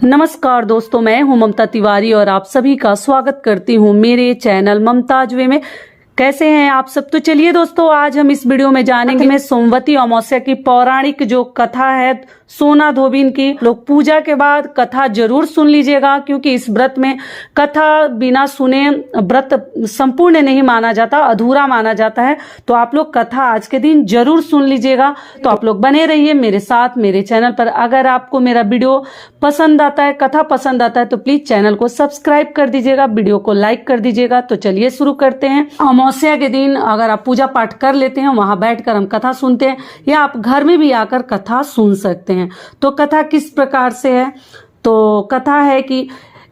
नमस्कार दोस्तों, मैं हूं ममता तिवारी और आप सभी का स्वागत करती हूं मेरे चैनल ममताज वे में। कैसे हैं आप सब? तो चलिए दोस्तों, आज हम इस वीडियो में जानेंगे मैं सोमवती अमावस्या की पौराणिक जो कथा है सोना धोबिन की। लोग पूजा के बाद कथा जरूर सुन लीजिएगा, क्योंकि इस व्रत में कथा बिना सुने व्रत संपूर्ण नहीं माना जाता, अधूरा माना जाता है। तो आप लोग कथा आज के दिन जरूर सुन लीजिएगा। तो आप लोग बने रहिए मेरे साथ मेरे चैनल पर। अगर आपको मेरा वीडियो पसंद आता है, कथा पसंद आता है, तो प्लीज चैनल को सब्सक्राइब कर दीजिएगा, वीडियो को लाइक कर दीजिएगा। तो चलिए शुरू करते हैं। अमावस्या के दिन अगर आप पूजा पाठ कर लेते हैं, वहां बैठकर हम कथा सुनते हैं, या आप घर में भी आकर कथा सुन सकते हैं। तो कथा किस प्रकार से है? तो कथा है कि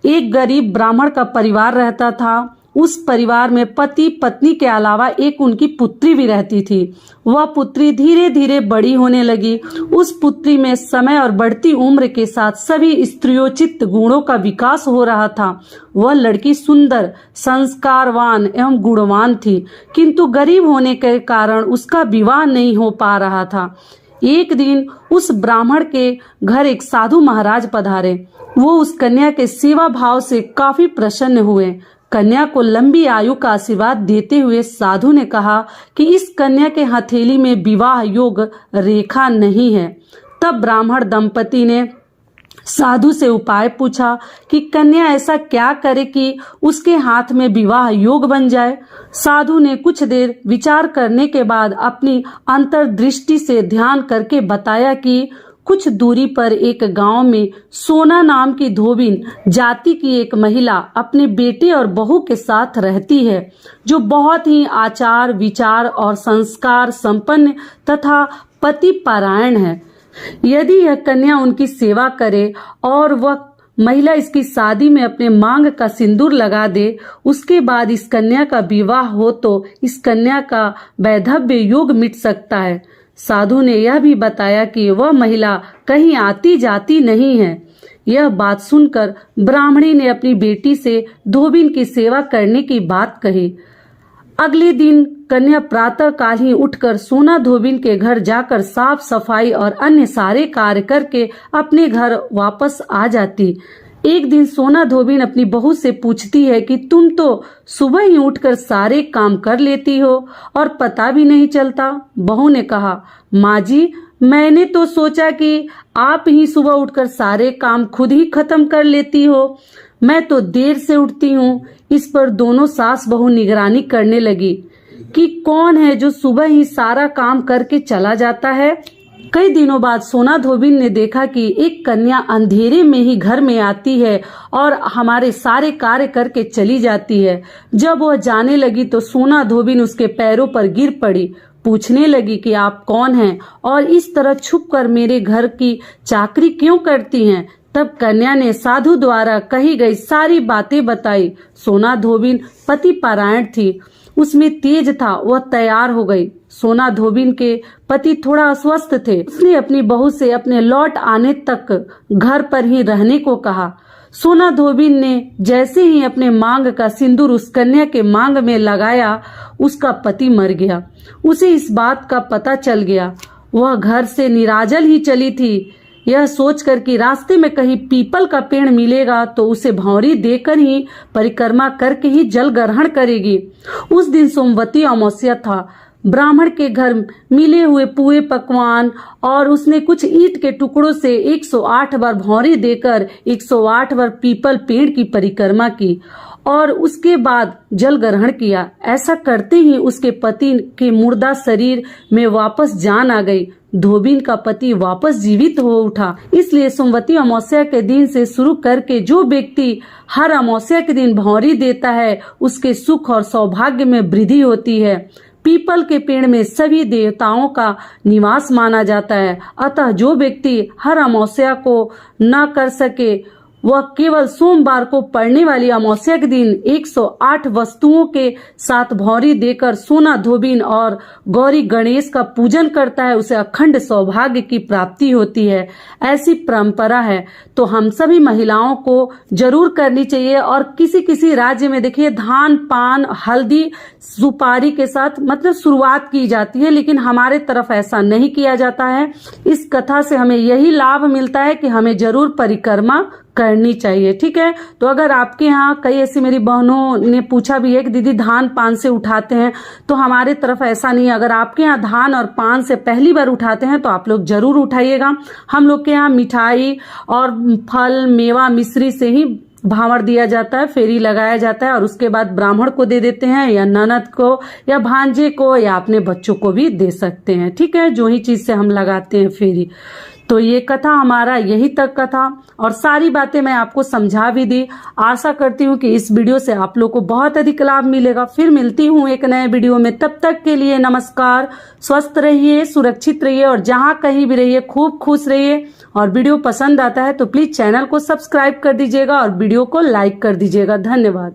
एक गरीब ब्राह्मण का परिवार रहता था। उस परिवार में पति पत्नी के अलावा एक उनकी पुत्री भी रहती थी। वह पुत्री धीरे धीरे बड़ी होने लगी। उस पुत्री में समय और बढ़ती उम्र के साथ सभी स्त्रियोचित गुणों का विकास हो रहा था। वह लड़की सुंदर, संस्कारवान एवं गुणवान थी, किंतु गरीब होने के कारण उसका विवाह नहीं हो पा रहा था। एक दिन उस ब्राह्मण के घर एक साधु महाराज पधारे। वो उस कन्या के सेवा भाव से काफी प्रसन्न हुए। कन्या को लंबी आयु का आशीर्वाद देते हुए साधु ने कहा कि इस कन्या के हथेली में विवाह योग रेखा नहीं है। तब ब्राह्मण दंपति ने साधु से उपाय पूछा कि कन्या ऐसा क्या करे कि उसके हाथ में विवाह योग बन जाए। साधु ने कुछ देर विचार करने के बाद अपनी अंतर्दृष्टि से ध्यान करके बताया कि कुछ दूरी पर एक गांव में सोना नाम की धोबिन जाति की एक महिला अपने बेटे और बहू के साथ रहती है, जो बहुत ही आचार विचार और संस्कार संपन्न तथा पति परायण है। यदि यह कन्या उनकी सेवा करे और वह महिला इसकी शादी में अपने मांग का सिंदूर लगा दे, उसके बाद इस कन्या का विवाह हो तो इस कन्या का वैधव्य योग मिट सकता है। साधु ने यह भी बताया कि वह महिला कहीं आती जाती नहीं है। यह बात सुनकर ब्राह्मणी ने अपनी बेटी से धोबिन की सेवा करने की बात कही। अगले दिन कन्या प्रातः काल ही उठकर सोना धोबिन के घर जाकर साफ सफाई और अन्य सारे कार्य करके अपने घर वापस आ जाती। एक दिन सोना धोबिन अपनी बहू से पूछती है कि तुम तो सुबह ही उठकर सारे काम कर लेती हो और पता भी नहीं चलता। बहू ने कहा, माँ जी, मैंने तो सोचा कि आप ही सुबह उठकर सारे काम खुद ही खत्म कर लेती हो। मैं तो देर से उठती हूँ। इस पर दोनों सास बहू निगरानी करने लगी कि कौन है जो सुबह ही सारा काम करके चला जाता है। कई दिनों बाद सोना धोबिन ने देखा कि एक कन्या अंधेरे में ही घर में आती है और हमारे सारे कार्य करके चली जाती है। जब वह जाने लगी तो सोना धोबिन उसके पैरों पर गिर पड़ी। पूछने लगी कि आप कौन हैं और इस तरह छुपकर मेरे घर की चाकरी क्यों करती हैं। तब कन्या ने साधु द्वारा कही गई सारी बातें बताई। सोना धोबिन पति परायण थी, उसमें तेज था, वह तैयार हो गई। सोना धोबिन के पति थोड़ा अस्वस्थ थे। उसने अपनी बहू से अपने लौट आने तक घर पर ही रहने को कहा। सोना धोबिन ने जैसे ही अपने मांग का सिंदूर उस कन्या के मांग में लगाया, उसका पति मर गया। उसे इस बात का पता चल गया। वह घर से निराजल ही चली थी, यह सोचकर कि रास्ते में कहीं पीपल का पेड़ मिलेगा तो उसे भौंरी देकर ही परिक्रमा करके ही जल ग्रहण करेगी। उस दिन सोमवती अमावस्या था। ब्राह्मण के घर मिले हुए पुए पकवान और उसने कुछ ईंट के टुकड़ों से 108 बार भौंरी देकर 108 बार पीपल पेड़ की परिक्रमा की और उसके बाद जल ग्रहण किया। ऐसा करते ही उसके पति के मुर्दा शरीर में वापस जान आ गई। धोबिन का पति वापस जीवित हो उठा। इसलिए सोमवती अमावस्या के दिन से शुरू करके जो व्यक्ति हर अमावस्या के दिन भौंरी देता है, उसके सुख और सौभाग्य में वृद्धि होती है। पीपल के पेड़ में सभी देवताओं का निवास माना जाता है। अतः जो व्यक्ति हर अमावस्या को न कर सके, वह केवल सोमवार को पड़ने वाली अमावस्या के दिन 108 वस्तुओं के साथ भौंरी देकर सोना धोबिन और गौरी गणेश का पूजन करता है, उसे अखंड सौभाग्य की प्राप्ति होती है। ऐसी परंपरा है, तो हम सभी महिलाओं को जरूर करनी चाहिए। और किसी किसी राज्य में देखिए धान पान हल्दी सुपारी के साथ मतलब शुरुआत की जाती है, लेकिन हमारे तरफ ऐसा नहीं किया जाता है। इस कथा से हमें यही लाभ मिलता है कि हमें जरूर परिक्रमा करनी चाहिए। ठीक है, तो अगर आपके यहाँ कई ऐसी मेरी बहनों ने पूछा भी है कि दीदी धान पान से उठाते हैं, तो हमारे तरफ ऐसा नहीं है। अगर आपके यहाँ धान और पान से पहली बार उठाते हैं तो आप लोग जरूर उठाइएगा। हम लोग के यहाँ मिठाई और फल मेवा मिश्री से ही भांवर दिया जाता है, फेरी लगाया जाता है और उसके बाद ब्राह्मण को दे देते हैं, या ननद को या भांजे को या अपने बच्चों को भी दे सकते हैं। ठीक है, जो ही चीज से हम लगाते हैं फेरी। तो ये कथा हमारा यही तक का था और सारी बातें मैं आपको समझा भी दी। आशा करती हूँ कि इस वीडियो से आप लोग को बहुत अधिक लाभ मिलेगा। फिर मिलती हूँ एक नए वीडियो में, तब तक के लिए नमस्कार। स्वस्थ रहिए, सुरक्षित रहिए और जहाँ कहीं भी रहिए खूब खुश रहिए। और वीडियो पसंद आता है तो प्लीज चैनल को सब्सक्राइब कर दीजिएगा और वीडियो को लाइक कर दीजिएगा। धन्यवाद।